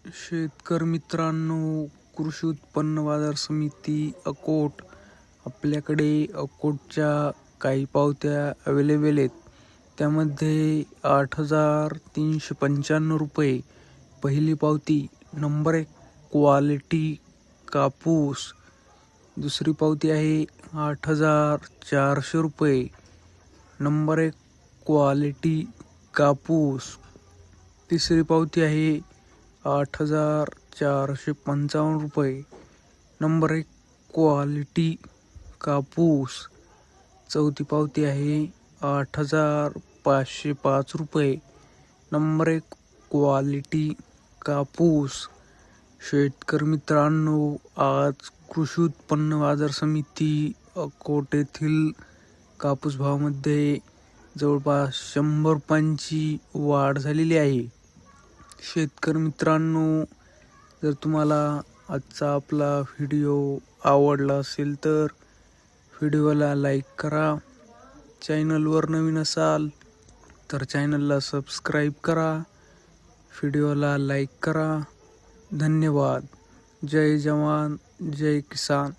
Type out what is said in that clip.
शेतकरी मित्रांनो, कृषी उत्पन्न बाजार समिती अकोट आपल्याकडे अकोटच्या काही पावत्या अवेलेबल आहेत. त्यामध्ये 8,395 रुपये पहिली पावती, नंबर 1 क्वालिटी कापूस. दुसरी पावती आहे 8,400 रुपये, नंबर 1 क्वालिटी कापूस. तिसरी पावती आहे 8,455 रुपये, नंबर 1 क्वालिटी कापूस. चौथी पावती आहे 8,505 रुपये, नंबर 1 क्वालिटी कापूस. शेतकरी मित्रांनो, आज कृषी उत्पन्न बाजार समिती अकोट येथील कापूस भावामध्ये जवळपास 100 रुपयांची वाढ झालेली आहे. शेतकरी मित्रांनो, जर तुम्हाला आजचा आपला व्हिडिओ आवडला असेल तर व्हिडिओला लाईक करा. चॅनलवर नवीन असाल तर चॅनलला सबस्क्राईब करा. व्हिडिओला लाईक करा. धन्यवाद. जय जवान, जय किसान.